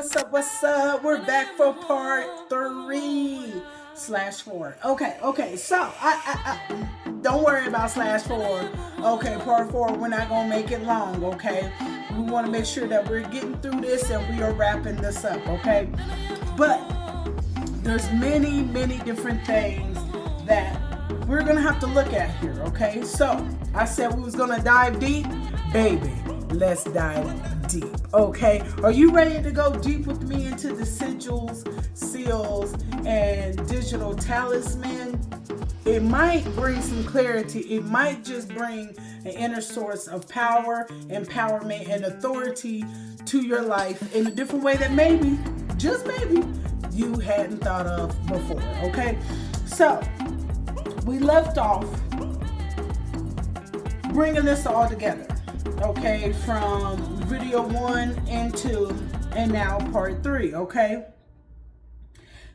what's up, what's up? We're back for part 3/4. Okay, so I don't worry about /4. Okay, part 4, we're not gonna make it long, okay? We want to make sure that we're getting through this and we are wrapping this up, okay? But there's many different things that we're gonna have to look at here, okay? So I said we was gonna dive deep, baby. Let's dive deep, okay? Are you ready to go deep with me into the sigils, seals, and digital talisman? It might bring some clarity. It might just bring an inner source of power, empowerment, and authority to your life in a different way that maybe, just maybe, you hadn't thought of before, okay? So, we left off bringing this all together, okay, from video 1 and 2 and now part 3, okay?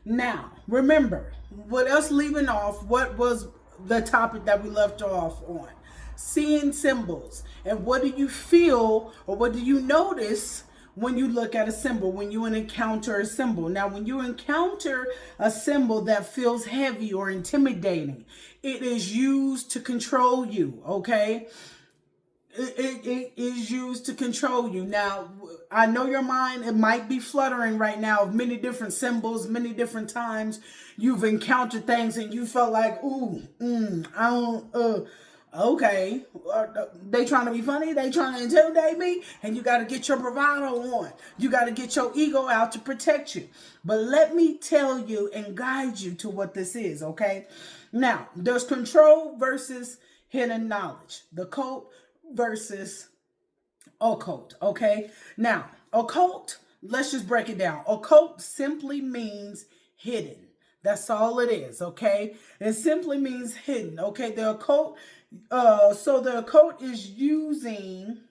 Now, remember, what else leaving off, what was the topic that we left off on? Seeing symbols. And what do you feel or what do you notice when you look at a symbol, when you encounter a symbol? Now, when you encounter a symbol that feels heavy or intimidating, it is used to control you, okay? It is used to control you. Now, I know your mind, it might be fluttering right now of many different symbols, many different times you've encountered things and you felt like, okay, they trying to be funny, they trying to intimidate me, and you got to get your bravado on. You got to get your ego out to protect you. But let me tell you and guide you to what this is, okay? Now, there's control versus hidden knowledge. The cult versus occult, okay? Now, occult, let's just break it down. Occult simply means hidden. That's all it is, okay? It simply means hidden, okay? The occult, so the occult is using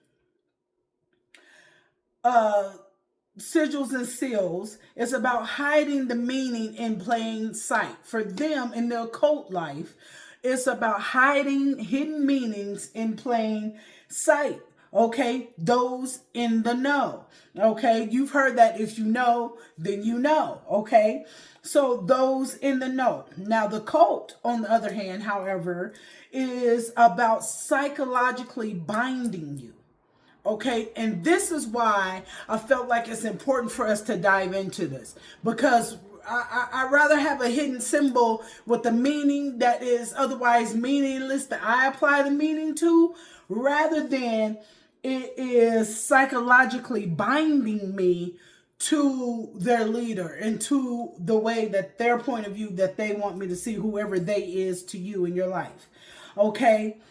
sigils and seals. It's about hiding the meaning in plain sight. For them, in the occult life, it's about hiding hidden meanings in plain sight. Okay, those in the know. Okay, you've heard that if you know, then you know. Okay, so those in the know. Now, the cult, on the other hand, however, is about psychologically binding you. Okay, and this is why I felt like it's important for us to dive into this, because I'd rather have a hidden symbol with a meaning that is otherwise meaningless that I apply the meaning to, rather than it is psychologically binding me to their leader and to the way that their point of view that they want me to see whoever they is to you in your life. Okay?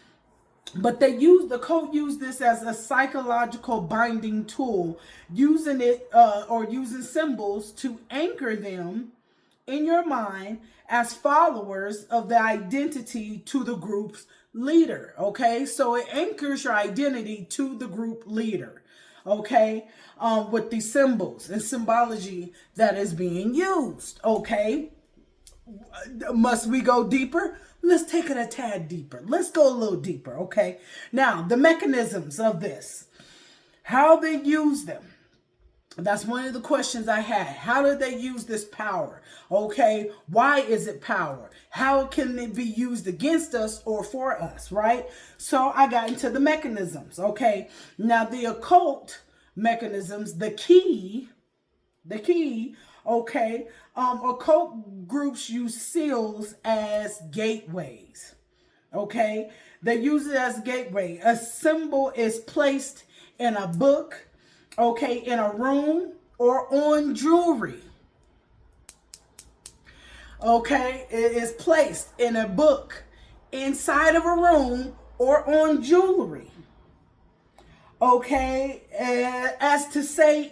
But the code used this as a psychological binding tool, using it or using symbols to anchor them in your mind as followers of the identity to the group's leader. Okay, so it anchors your identity to the group leader. Okay, with these symbols and symbology that is being used. Okay, must we go deeper? Let's take it a tad deeper. Let's go a little deeper, okay? Now, the mechanisms of this, how they use them. That's one of the questions I had. How do they use this power? Okay, why is it power? How can it be used against us or for us, right? So I got into the mechanisms, okay? Now, the occult mechanisms, the key, okay, occult groups use seals as gateways. Okay, they use it as a gateway. A symbol is placed in a book, okay, in a room, or on jewelry. Okay, it is placed in a book, inside of a room, or on jewelry. Okay, as to say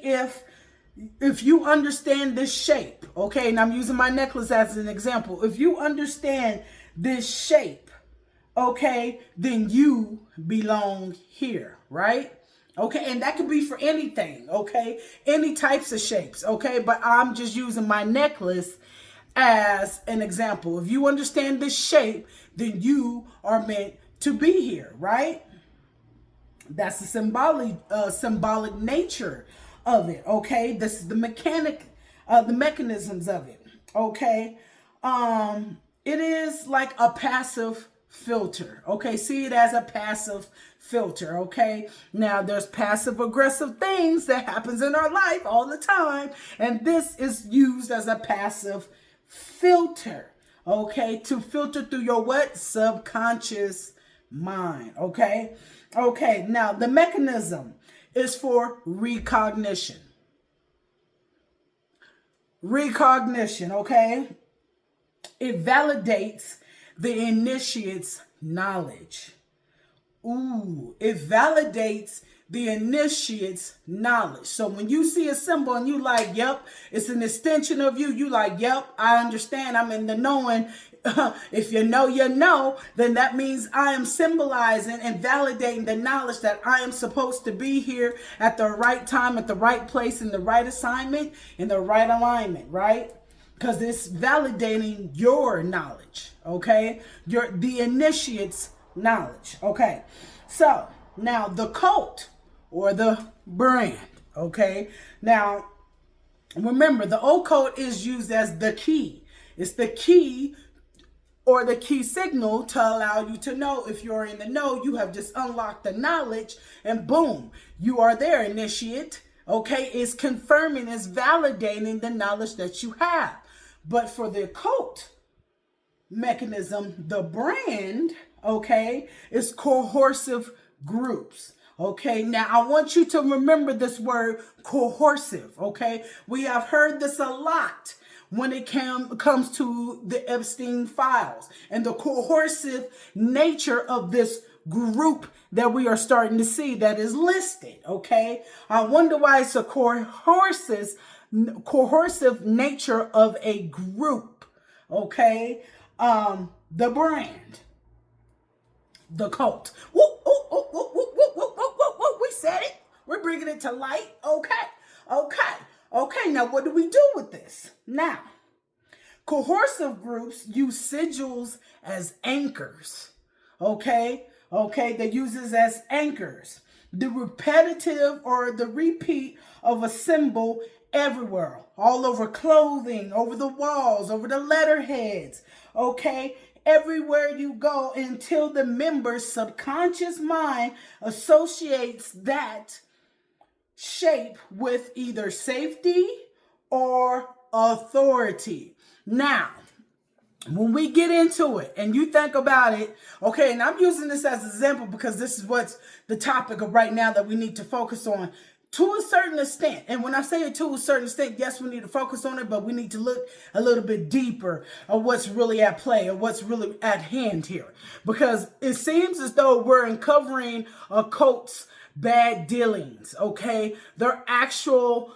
if you understand this shape, okay, and I'm using my necklace as an example. If you understand this shape, okay, then you belong here, right? Okay, and that could be for anything, okay? Any types of shapes, okay? But I'm just using my necklace as an example. If you understand this shape, then you are meant to be here, right? That's the symbolic nature of it. Okay, this is the the mechanisms of it. Okay, it is like a passive filter. Okay, see it as a passive filter. Okay, now there's passive aggressive things that happens in our life all the time, and this is used as a passive filter. Okay, to filter through your what? Subconscious mind. Okay, okay, now the mechanism is for recognition. Recognition, okay? It validates the initiate's knowledge. Ooh, it validates the initiate's knowledge. So when you see a symbol and you like, yep, it's an extension of you, you like, yep, I understand, I'm in the knowing. If you know, then that means I am symbolizing and validating the knowledge that I am supposed to be here at the right time, at the right place, in the right assignment, in the right alignment, right? Because it's validating your knowledge, okay? The initiate's knowledge, okay? So now the cult or the brand, okay? Now remember, the occult is used as the key. It's the key or the key signal to allow you to know. If you're in the know, you have just unlocked the knowledge, and boom, you are there, initiate. Okay, it's confirming, it's validating the knowledge that you have. But for the occult mechanism, the brand, okay, is coercive groups. Okay, now I want you to remember this word coercive. Okay, we have heard this a lot when it comes to the Epstein files and the coercive nature of this group that we are starting to see that is listed. Okay, I wonder why it's a coercive nature of a group. Okay, the brand, the cult. Woo, woo, woo, woo, woo, woo, woo, woo, woo, woo. We said it. We're bringing it to light. Okay. Now, what do we do with this? Now, coercive groups use sigils as anchors. Okay, they use it as anchors. The repetitive or the repeat of a symbol everywhere, all over clothing, over the walls, over the letterheads. Okay, everywhere you go until the member's subconscious mind associates that shape with either safety or authority. Now, when we get into it and you think about it, okay, and I'm using this as an example because this is what's the topic of right now that we need to focus on to a certain extent. And when I say it to a certain extent, yes, we need to focus on it, but we need to look a little bit deeper at what's really at play or what's really at hand here. Because it seems as though we're uncovering a cult's bad dealings, okay? Their actual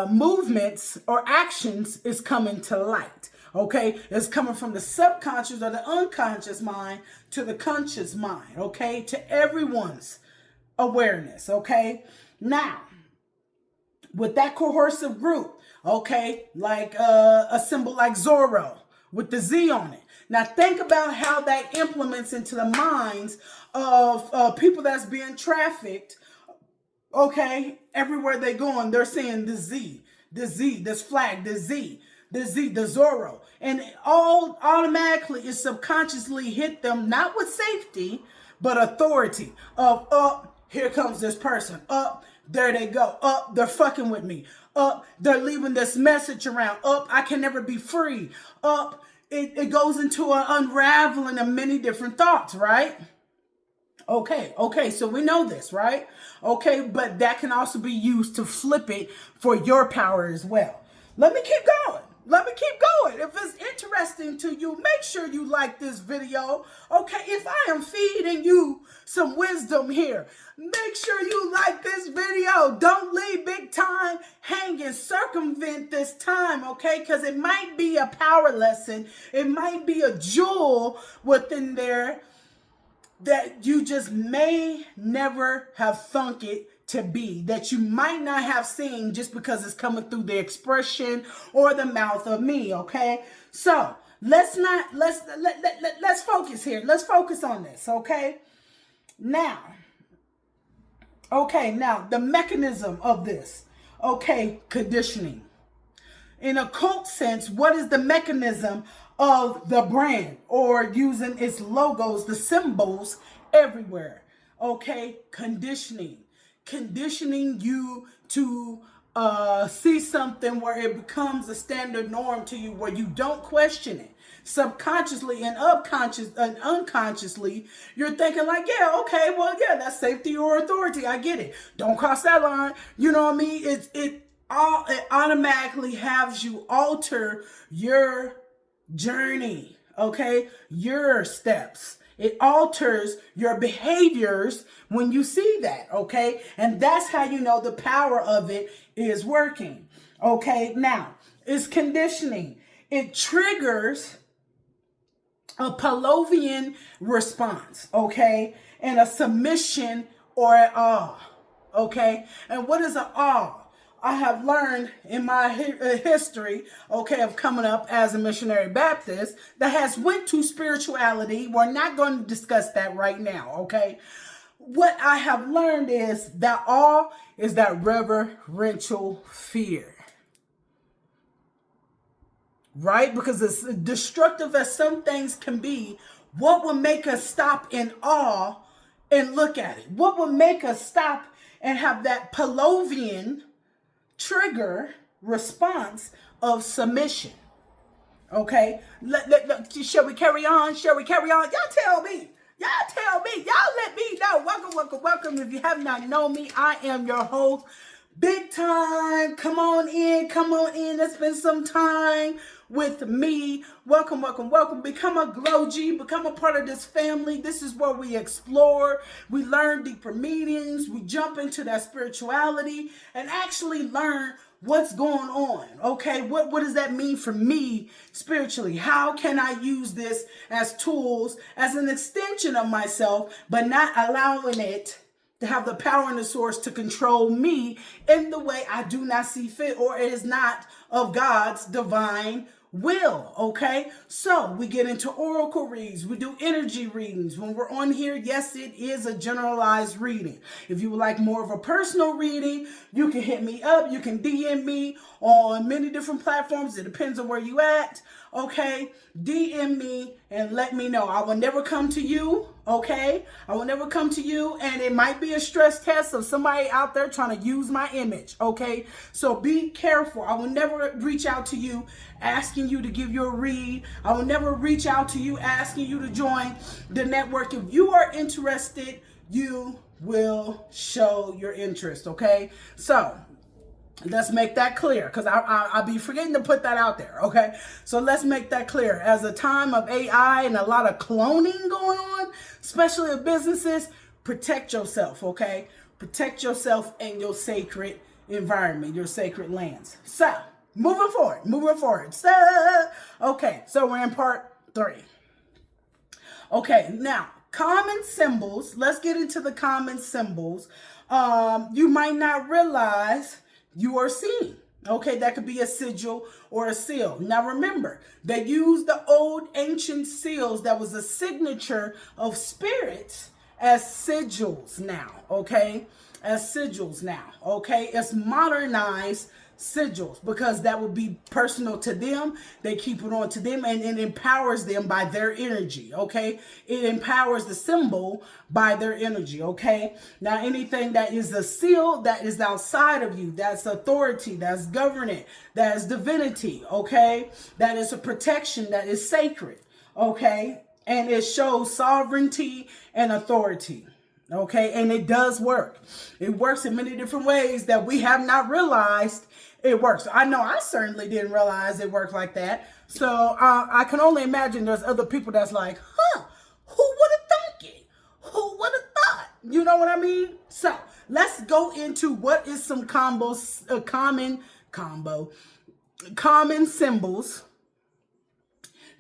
movements or actions is coming to light. Okay, it's coming from the subconscious or the unconscious mind to the conscious mind, okay, to everyone's awareness, okay. Now, with that coercive group, okay, like a symbol like Zorro with the Z on it. Now, think about how that implements into the minds of people that's being trafficked, okay, everywhere they going, they're saying the Z, this flag, the Z, the Zorro. And all automatically it subconsciously hit them, not with safety, but authority of, here comes this person. There they go. They're fucking with me. They're leaving this message around. I can never be free. It goes into an unraveling of many different thoughts, right? Okay, so we know this, right? Okay, but that can also be used to flip it for your power as well. Let me keep going. If it's interesting to you, make sure you like this video. Okay, if I am feeding you some wisdom here, make sure you like this video. Don't leave big time hanging. Circumvent this time, okay? Because it might be a power lesson. It might be a jewel within there that you just may never have thunk it to be, that you might not have seen just because it's coming through the expression or the mouth of me, okay? So let's focus here. Let's focus on this, okay? Now, Okay, now the mechanism of this. Okay, conditioning. In a cult sense, what is the mechanism of the brand or using its logos, the symbols everywhere? Okay, conditioning. Conditioning you to see something where it becomes a standard norm to you, where you don't question it. Subconsciously and unconsciously, you're thinking like, yeah, okay, well, yeah, that's safety or authority. I get it. Don't cross that line. You know what I mean? It automatically has you alter your journey, okay? Your steps. It alters your behaviors when you see that, okay? And that's how you know the power of it is working, okay? Now, it's conditioning. It triggers a Pavlovian response, okay? And a submission or an awe, okay? And what is an awe? I have learned in my history, okay, of coming up as a missionary Baptist that has went to spirituality. We're not going to discuss that right now, okay? What I have learned is that awe is that reverential fear. Right? Because as destructive as some things can be, what would make us stop in awe and look at it? What would make us stop and have that Pavlovian trigger response of submission? Okay? Shall we carry on? Shall we carry on? Y'all tell me. Y'all tell me. Y'all let me know. Welcome, welcome, welcome. If you have not known me, I am your host, Big Time. Come on in. Come on in. Let's spend some time with me. Welcome, welcome, welcome. Become a Glow G. Become a part of this family. This is where we explore. We learn deeper meanings. We jump into that spirituality and actually learn what's going on. Okay, what does that mean for me spiritually? How can I use this as tools, as an extension of myself, but not allowing it to have the power and the source to control me in the way I do not see fit, or it is not of God's divine will, okay? So we get into oracle reads. We do energy readings. When we're on here, yes, it is a generalized reading. If you would like more of a personal reading, you can hit me up. You can DM me on many different platforms. It depends on where you at, okay? DM me and let me know. I will never come to you, okay? I will never come to you, and it might be a stress test of somebody out there trying to use my image, okay? So be careful. I will never reach out to you asking you to give you a read. I will never reach out to you asking you to join the network. If you are interested, you will show your interest, okay? So let's make that clear, because I'll be forgetting to put that out there, okay? So let's make that clear. As a time of AI and a lot of cloning going on, especially in businesses, protect yourself, okay? Protect yourself and your sacred environment, your sacred lands. So, moving forward. So we're in part 3. Okay, now, common symbols. Let's get into the common symbols. You might not realize you are seeing. Okay, that could be a sigil or a seal. Now remember, they used the old ancient seals that was a signature of spirits as sigils now, okay? As sigils now, okay? It's modernized sigils because that would be personal to them. They keep it on to them, and it empowers them by their energy, okay? It empowers the symbol by their energy, okay? Now, anything that is a seal that is outside of you, that's authority, that's government, that is divinity, okay? That is a protection, that is sacred, okay? And it shows sovereignty and authority. Okay, and it does work. It works in many different ways that we have not realized it works. I know I certainly didn't realize it worked like that. So I can only imagine there's other people that's like, huh, who would have thought it? Who would have thought? You know what I mean? So let's go into what is some common symbols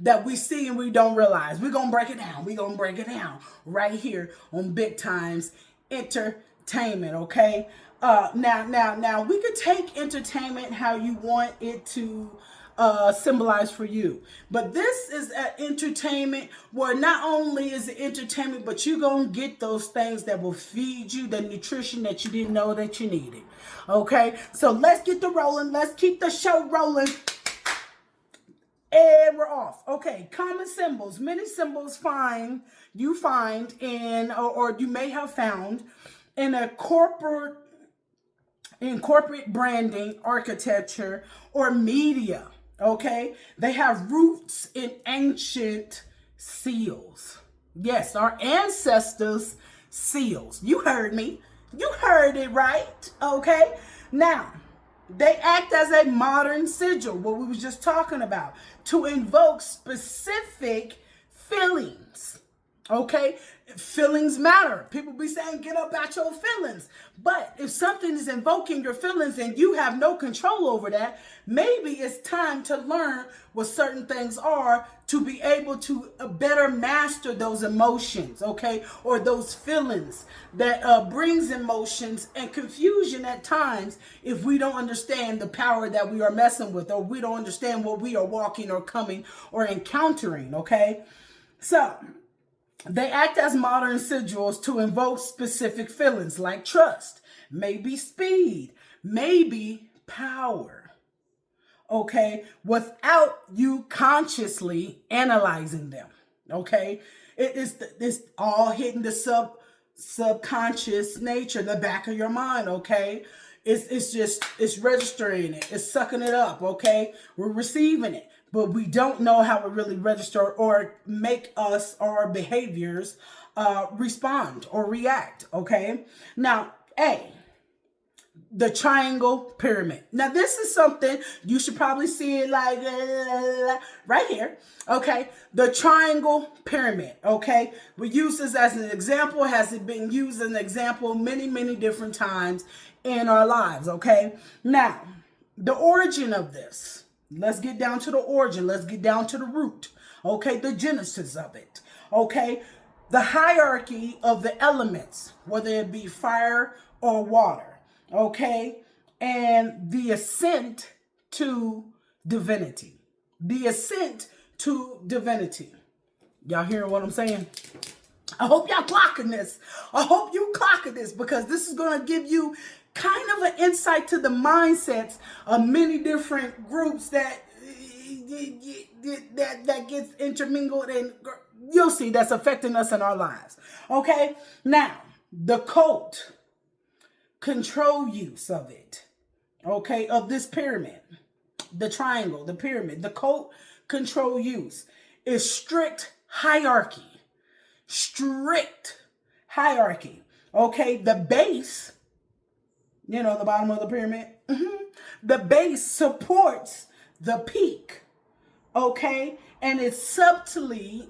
that we see and we don't realize. We're going to break it down. We're going to break it down right here on Big Times Entertainment, okay? Now, we could take entertainment how you want it to symbolize for you. But this is an entertainment where not only is it entertainment, but you're going to get those things that will feed you the nutrition that you didn't know that you needed. Okay, so let's get the rolling. Let's keep the show rolling. And we're off. Okay, common symbols. Many symbols you find in, or you may have found in a corporate branding, architecture, or media. Okay, they have roots in ancient seals. Yes, our ancestors' seals. You heard me. You heard it right. Okay, now they act as a modern sigil, what we was just talking about, to invoke specific feelings. Okay, feelings matter. People be saying, get up out your feelings. But if something is invoking your feelings and you have no control over that, maybe it's time to learn what certain things are to be able to better master those emotions, okay, or those feelings that brings emotions and confusion at times if we don't understand the power that we are messing with, or we don't understand what we are walking or coming or encountering, okay? So they act as modern sigils to invoke specific feelings like trust, maybe speed, maybe power, okay, without you consciously analyzing them, okay? It's all hitting the subconscious nature, the back of your mind, okay? It's registering it, it's sucking it up, okay? We're receiving it, but we don't know how it really register or make us or our behaviors respond or react, okay? Now, the triangle pyramid. Now, this is something you should probably see it like right here, okay? The triangle pyramid, okay? We use this as an example. Has it been used as an example many, many different times in our lives, okay? Now, the origin of this. Let's get down to the origin. Let's get down to the root, okay? The genesis of it, okay? The hierarchy of the elements, whether it be fire or water, okay? And the ascent to divinity. The ascent to divinity. Y'all hearing what I'm saying? I hope y'all clocking this. I hope you clocking this, because this is going to give you kind of an insight to the mindsets of many different groups that gets intermingled, and you'll see that's affecting us in our lives. Okay? Now, the cult control use of it, okay, of this pyramid, the triangle, the pyramid, the cult control use is strict hierarchy, okay? The base, the bottom of the pyramid, the base supports the peak, okay? And it subtly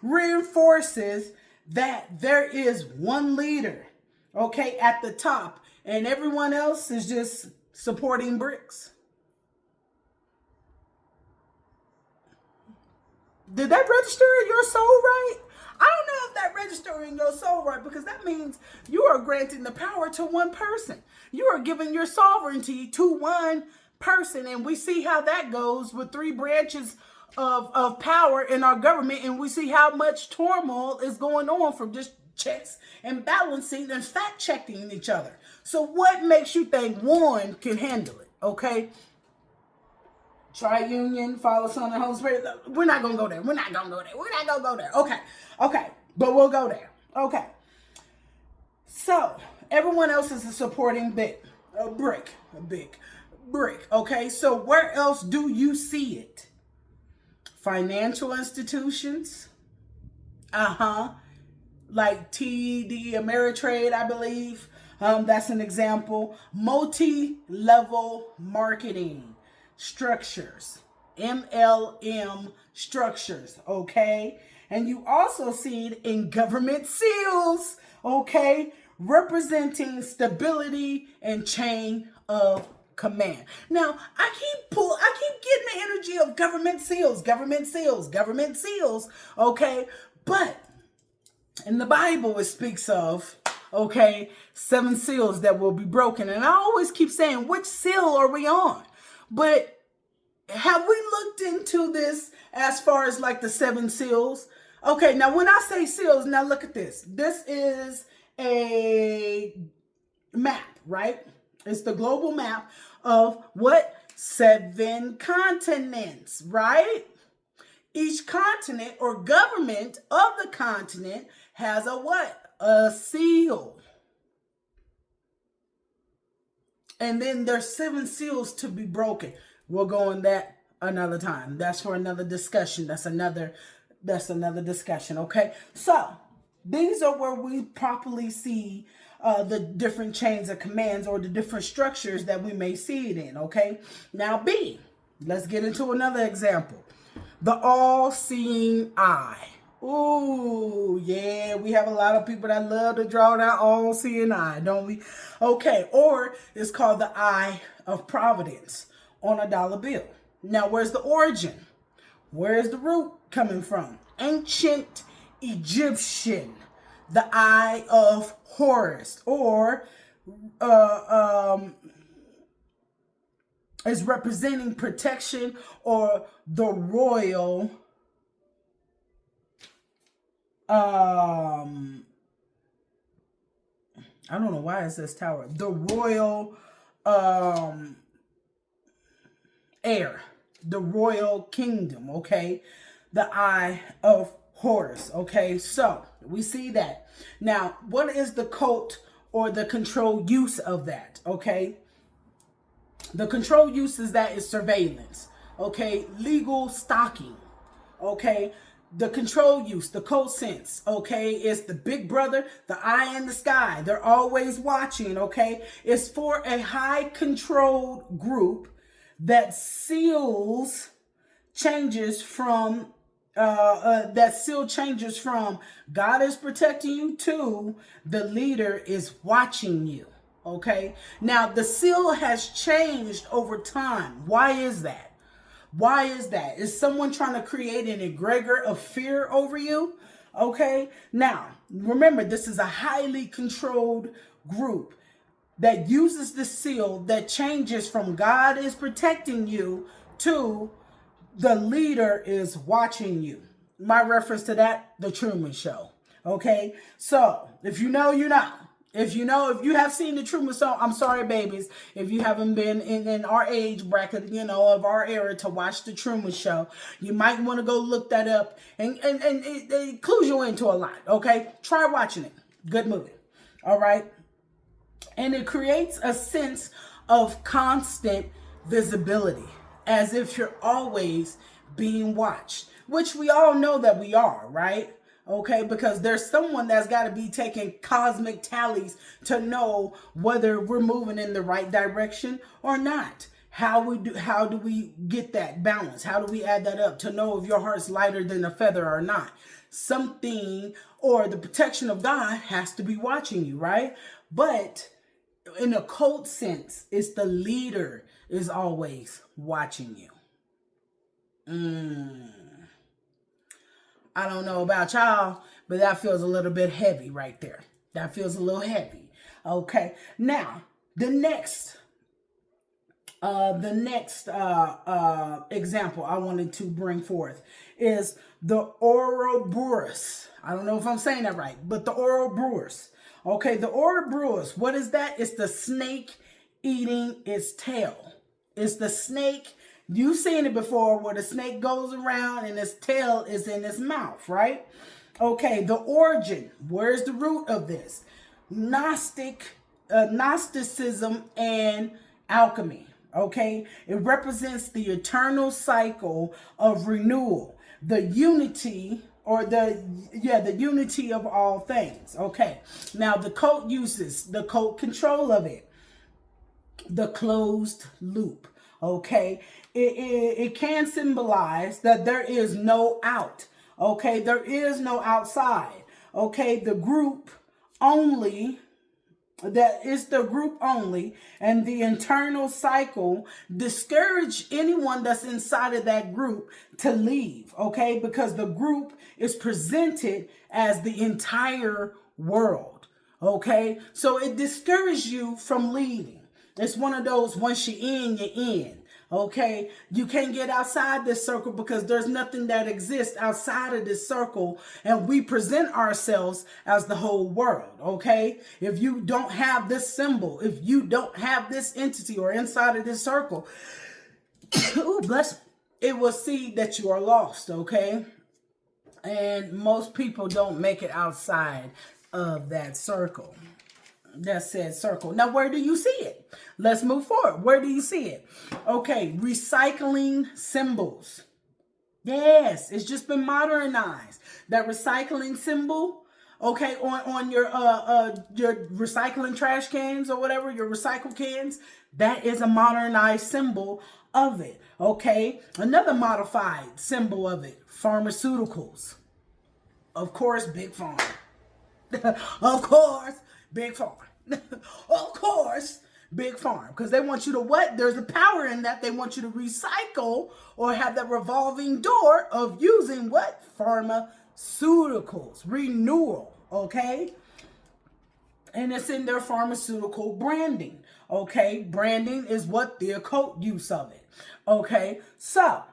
reinforces that there is one leader, okay, at the top, and everyone else is just supporting bricks. Did that register in your soul right? I don't know if that registered in your soul right, because that means you are granting the power to one person. You are giving your sovereignty to one person, and we see how that goes with three branches of power in our government, and we see how much turmoil is going on from just checks and balancing and fact checking each other. So what makes you think one can handle it? Okay, Triunion, Father, Son, and Holy Spirit. We're not gonna go there. Okay, but we'll go there. Okay, so everyone else is a supporting brick. Okay, so where else do you see it? Financial institutions, like TD Ameritrade, I believe. That's an example. Multi-level marketing structures, MLM structures, okay? And you also see it in government seals, okay? Representing stability and chain of command. Now, I keep getting the energy of government seals, okay? But in the Bible, it speaks of Okay, 7 seals that will be broken. And I always keep saying, which seal are we on? But have we looked into this as far as like the 7 seals? Okay, now when I say seals, now look at this. This is a map, right? It's the global map of what? 7 continents, right? Each continent or government of the continent has a what? A seal. And then there's 7 seals to be broken. We'll go on that another time. That's for another discussion. That's another discussion. Okay. So these are where we properly see the different chains of commands or the different structures that we may see it in. Okay. Now B, let's get into another example. The all-seeing eye. Ooh, yeah, we have a lot of people that love to draw that all-seeing eye, don't we? Okay, or it's called the eye of providence on a dollar bill. Now, where's the origin? Where's the root coming from? Ancient Egyptian, the eye of Horus, or is representing protection or the royal I don't know why it says tower. The royal heir, the royal kingdom, okay? The eye of Horus, okay? So we see that. Now, what is the cult or the control use of that, okay? The control use is that is surveillance, okay? Legal stalking, okay? The control use, the code sense, okay, is the big brother, the eye in the sky. They're always watching, okay? It's for a high controlled group that seals changes from, God is protecting you to the leader is watching you, okay? Now, the seal has changed over time. Why is that? Why is that? Is someone trying to create an egregor of fear over you? Okay. Now, remember, this is a highly controlled group that uses the seal that changes from God is protecting you to the leader is watching you. My reference to that, The Truman Show. Okay. So if you know, you know. If you have seen The Truman Show, I'm sorry, babies. If you haven't been in our age bracket, of our era to watch The Truman Show, you might want to go look that up. And it clues you into a lot, okay? Try watching it. Good movie. All right? And it creates a sense of constant visibility, as if you're always being watched, which we all know that we are, right? Okay, because there's someone that's got to be taking cosmic tallies to know whether we're moving in the right direction or not. How do we get that balance? How do we add that up to know if your heart's lighter than a feather or not? Something or the protection of God has to be watching you, right? But in a cult sense, it's the leader is always watching you. I don't know about y'all, but that feels a little bit heavy right there. That feels a little heavy. Okay. Now, the next example I wanted to bring forth is the Ouroboros. I don't know if I'm saying that right, but the Ouroboros. Okay, the Ouroboros, what is that? It's the snake eating its tail. It's the snake. You've seen it before where the snake goes around and its tail is in its mouth, right? Okay, the origin. Where's the root of this? Gnosticism and alchemy, okay? It represents the eternal cycle of renewal, the unity or the unity of all things, okay? Now, the cult uses the cult control of it, the closed loop, okay? It can symbolize that there is no out, okay? There is no outside, okay? The group only, that is the group only, and the internal cycle discourage anyone that's inside of that group to leave, okay? Because the group is presented as the entire world, Okay, so it discourages you from leaving. It's one of those, once you're in, you're in. Okay, you can't get outside this circle because there's nothing that exists outside of this circle, and we present ourselves as the whole world. Okay, if you don't have this symbol, if you don't have this entity or inside of this circle, oh bless, it will see that you are lost. Okay, and most people don't make it outside of that circle. That said circle. Now, where do you see it? Let's move forward. Where do you see it? Okay, recycling symbols. Yes, it's just been modernized. That recycling symbol, okay, on your recycling trash cans or whatever, your recycle cans, that is a modernized symbol of it. Okay, another modified symbol of it, pharmaceuticals. Of course, Big Pharma. Of course, Big Farm. Of course, Big Farm. Because they want you to what? There's a power in that. They want you to recycle or have that revolving door of using what? Pharmaceuticals. Renewal. Okay? And it's in their pharmaceutical branding. Okay? Branding is what? The occult use of it. Okay? So,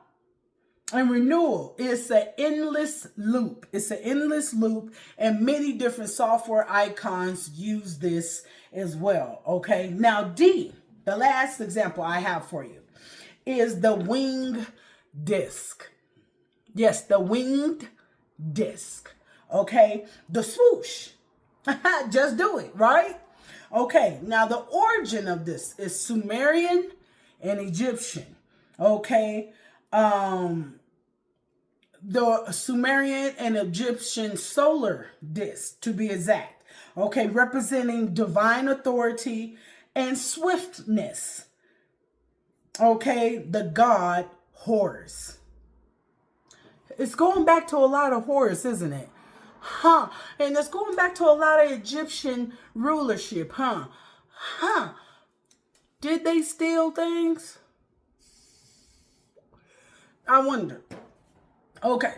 and renewal is an endless loop. It's an endless loop, and many different software icons use this as well. Okay, now D, the last example I have for you, is the winged disc. Yes, the winged disc. Okay, the swoosh. Just do it, right? Okay, now the origin of this is Sumerian and Egyptian. Okay, the Sumerian and Egyptian solar disc, to be exact. Okay, representing divine authority and swiftness. Okay, the god Horus. It's going back to a lot of Horus, isn't it? Huh. And it's going back to a lot of Egyptian rulership, huh? Huh. Did they steal things? I wonder. Okay.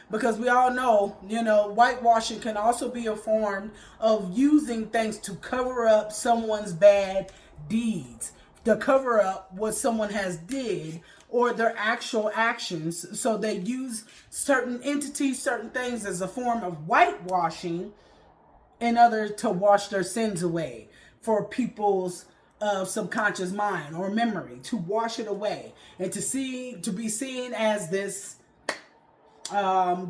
Because we all know, whitewashing can also be a form of using things to cover up someone's bad deeds, to cover up what someone has did or their actual actions. So they use certain entities, certain things as a form of whitewashing in order to wash their sins away for people's subconscious mind or memory, to wash it away and to be seen as this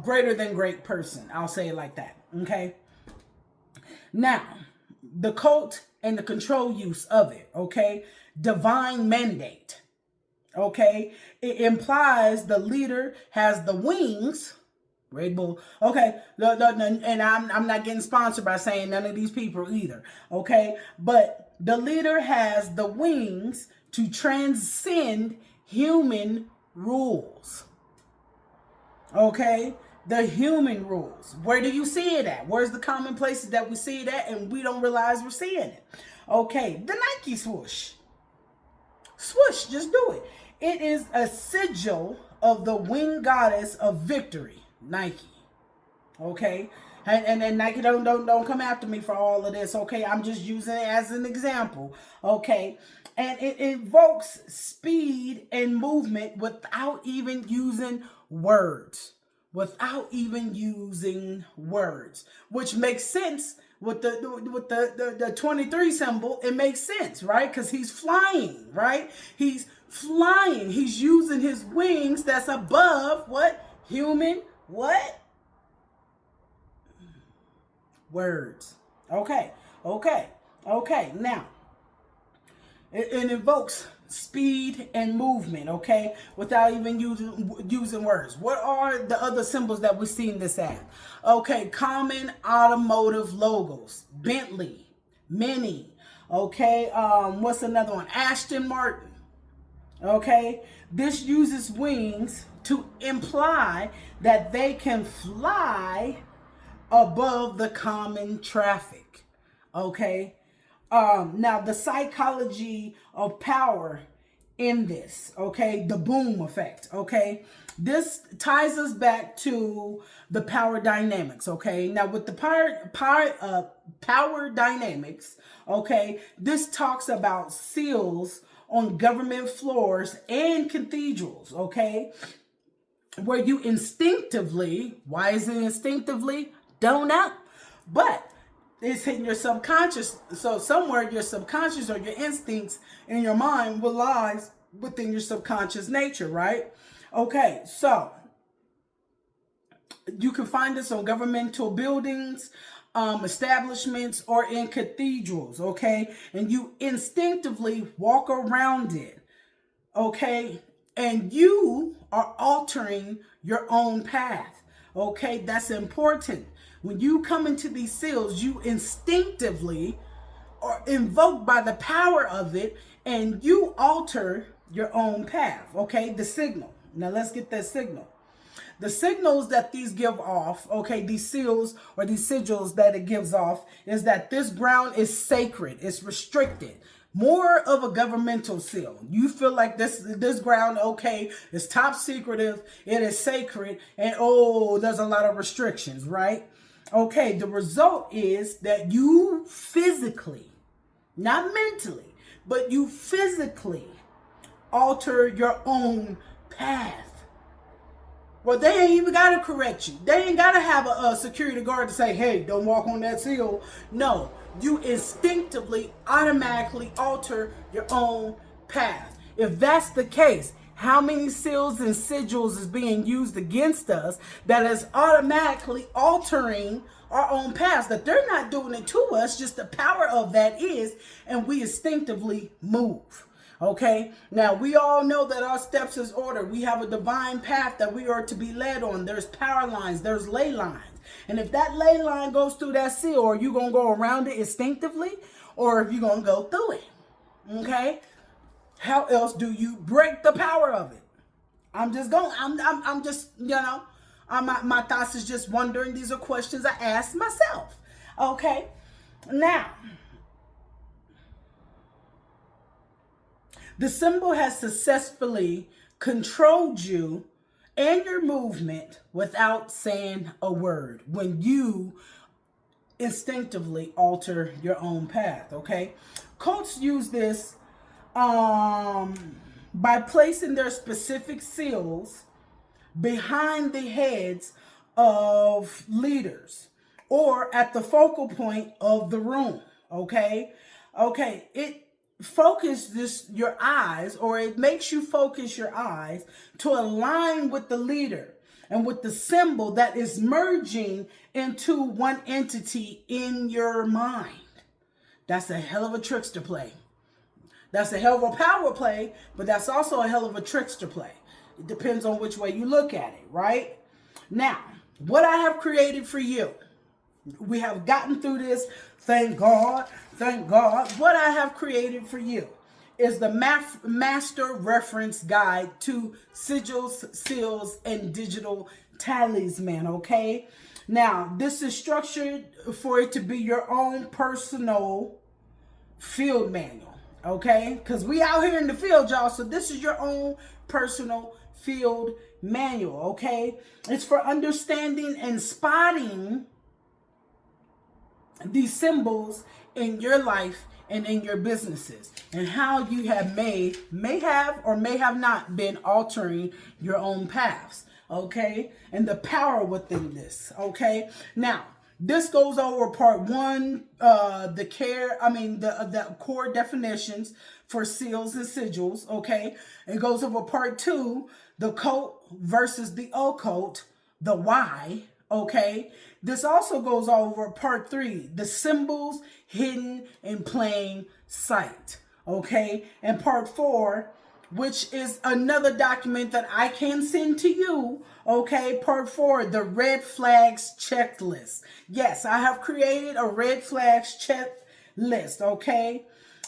greater than great person. I'll say it like that. Okay. Now, the cult and the control use of it. Okay. Divine mandate. Okay. It implies the leader has the wings. Red Bull. Okay. And I'm not getting sponsored by saying none of these people either. Okay. But the leader has the wings to transcend human rules. Okay, the human rules. Where do you see it at? Where's the common places that we see it at and we don't realize we're seeing it? Okay, the Nike swoosh. Swoosh, just do it. It is a sigil of the winged goddess of victory, Nike. Okay, and then Nike don't come after me for all of this. Okay, I'm just using it as an example. Okay, and it evokes speed and movement without even using words, which makes sense with the 23 symbol. It makes sense, right? Because he's flying, right? He's flying. He's using his wings that's above what? Human what? Words. Okay. Now, it invokes speed and movement, okay, without even using words. What are the other symbols that we've seen this at? Okay, common automotive logos. Bentley, Mini, okay, what's another one? Aston Martin, okay. This uses wings to imply that they can fly above the common traffic, okay. Now, the psychology of power in this, okay? The boom effect, okay? This ties us back to the power dynamics, okay? Now with the power dynamics, okay, this talks about seals on government floors and cathedrals, okay? Where you instinctively, why is it instinctively? Don't know. But it's hitting your subconscious. So somewhere your subconscious or your instincts in your mind will lies within your subconscious nature, right? Okay, so you can find this on governmental buildings, establishments, or in cathedrals, okay? And you instinctively walk around it, okay? And you are altering your own path, okay? That's important. When you come into these seals, you instinctively are invoked by the power of it, and you alter your own path, okay? The signal. Now let's get that signal. The signals that these give off, okay, these seals or these sigils that it gives off, is that this ground is sacred, it's restricted. More of a governmental seal. You feel like this ground, okay, is top secretive, it is sacred, and oh, there's a lot of restrictions, right? Okay, the result is that you physically, not mentally, but you physically alter your own path. Well, they ain't even got to correct you. They ain't got to have a security guard to say, hey, don't walk on that seal. No, you instinctively, automatically alter your own path. If that's the case, how many seals and sigils is being used against us that is automatically altering our own paths? That they're not doing it to us, just the power of that is, and we instinctively move. Okay, now we all know that our steps is ordered. We have a divine path that we are to be led on. There's power lines, there's ley lines. And if that ley line goes through that seal, are you going to go around it instinctively, or if you're going to go through it? Okay, how else do you break the power of it? I'm just, my thoughts is just wondering. These are questions I ask myself. Okay, now, the symbol has successfully controlled you and your movement without saying a word when you instinctively alter your own path, okay? Cults use this by placing their specific seals behind the heads of leaders or at the focal point of the room, okay? Okay, it your eyes, or it makes you focus your eyes to align with the leader and with the symbol that is merging into one entity in your mind. That's a hell of a trickster play. That's a hell of a power play, but that's also a hell of a trickster play. It depends on which way you look at it, right? Now, what I have created for you, we have gotten through this. Thank God. Thank God. What I have created for you is the master reference guide to sigils, seals, and digital talisman, okay? Now, this is structured for it to be your own personal field manual, okay? Because we out here in the field, y'all, so this is your own personal field manual, okay? It's for understanding and spotting these symbols in your life and in your businesses, and how you have may have or may have not been altering your own paths, okay? And the power within this, okay? Now, this goes over part one, the core definitions for seals and sigils, okay? It goes over part two, the cult versus the occult, the why, okay? This also goes over part three, the symbols hidden in plain sight, okay? And part four, which is another document that I can send to you, okay? Part four, the red flags checklist. Yes, I have created a red flags checklist, okay?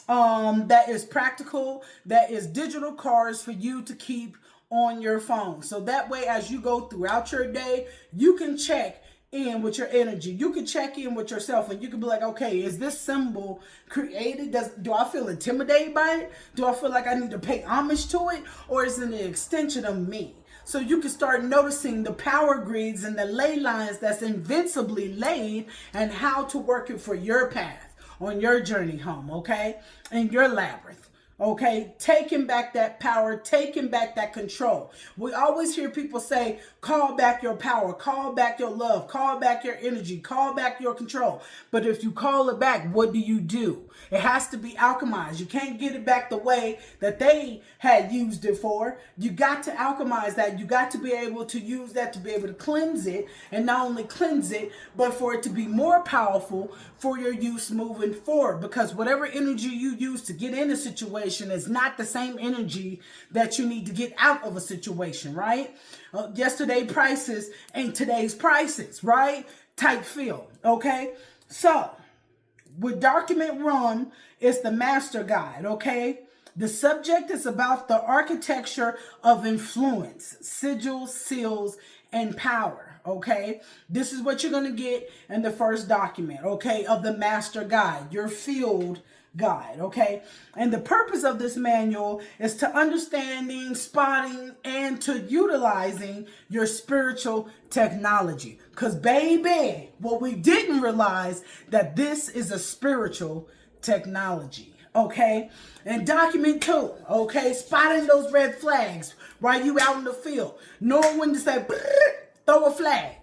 That is practical, that is digital cards for you to keep on your phone. So that way, as you go throughout your day, you can check in with your energy. You can check in with yourself and you can be like, okay, is this symbol created? Do I feel intimidated by it? Do I feel like I need to pay homage to it? Or is it an extension of me? So you can start noticing the power grids and the ley lines that's invincibly laid and how to work it for your path on your journey home, okay? In your labyrinth. Okay, taking back that power, taking back that control. We always hear people say, call back your power, call back your love, call back your energy, call back your control. But if you call it back, what do? It has to be alchemized. You can't get it back the way that they had used it for. You got to alchemize that. You got to be able to use that to be able to cleanse it, and not only cleanse it, but for it to be more powerful for your use moving forward. Because whatever energy you use to get in a situation is not the same energy that you need to get out of a situation, right? Yesterday prices ain't today's prices, right? Type feel, okay? So, with document 1, it's the master guide, okay? The subject is about the architecture of influence, sigils, seals, and power, okay? This is what you're going to get in the first document, okay, of the master guide, your field guide, okay? And the purpose of this manual is to understanding, spotting, and to utilizing your spiritual technology. Because baby, what we didn't realize that this is a spiritual technology, okay? And document 2, okay, spotting those red flags while you out in the field. Knowing when to say, throw a flag,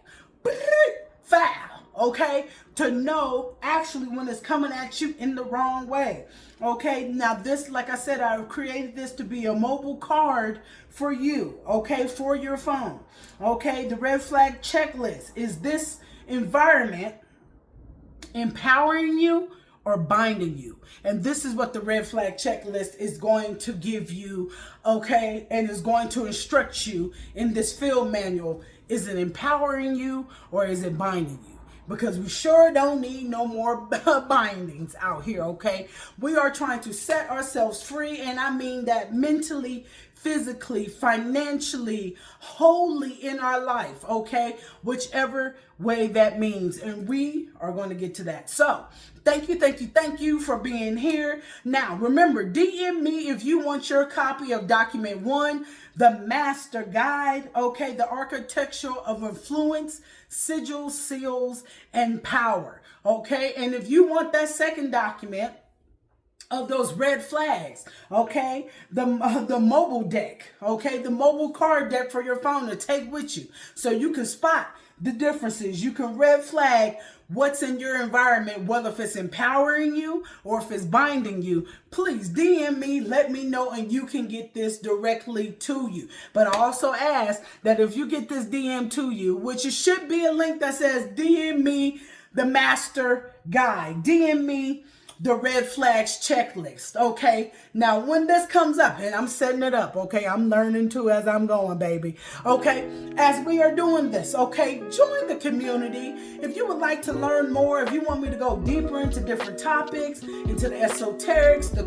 foul, okay? To know actually when it's coming at you in the wrong way. Okay, now this, like I said, I've created this to be a mobile card for you, okay, for your phone. Okay, the red flag checklist. Is this environment empowering you or binding you? And this is what the red flag checklist is going to give you, okay, and is going to instruct you in this field manual. Is it empowering you or is it binding you? Because we sure don't need no more bindings out here, okay? We are trying to set ourselves free, and I mean that mentally, physically, financially, wholly in our life, okay? Whichever way that means, and we are going to get to that. So, thank you for being here. Now, remember, DM me if you want your copy of document 1, the master guide, okay, the architecture of influence, sigils, seals, and power, okay? And if you want that second document of those red flags, okay, the mobile deck, okay, the mobile card deck for your phone to take with you so you can spot the differences. You can red flag what's in your environment, whether if it's empowering you or if it's binding you. Please DM me, let me know, and you can get this directly to you. But I also ask that if you get this DM to you, which it should be a link that says DM me the master guide, DM me the red flags checklist, okay? Now, when this comes up, and I'm setting it up, okay? I'm learning too as I'm going, baby, okay? As we are doing this, okay? Join the community. If you would like to learn more, if you want me to go deeper into different topics, into the esoterics, the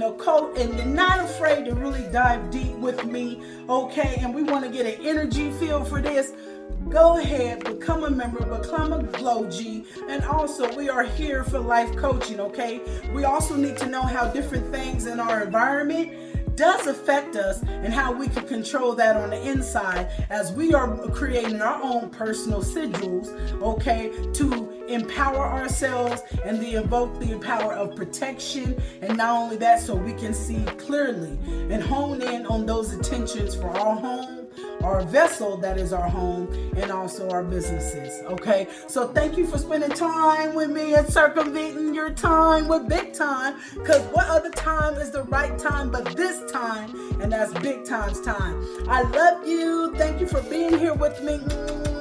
occult, and you're not afraid to really dive deep with me, okay? And we want to get an energy feel for this, go ahead, become a member, become a Glow G. And also, we are here for life coaching, okay? We also need to know how different things in our environment does affect us and how we can control that on the inside as we are creating our own personal sigils, okay, to empower ourselves and to invoke the power of protection. And not only that, so we can see clearly and hone in on those intentions for our home, our vessel that is our home, and also our businesses, okay? So thank you for spending time with me and circumventing your time with big time, because what other time is the right time but this time, and that's big time's time. I love you. Thank you for being here with me.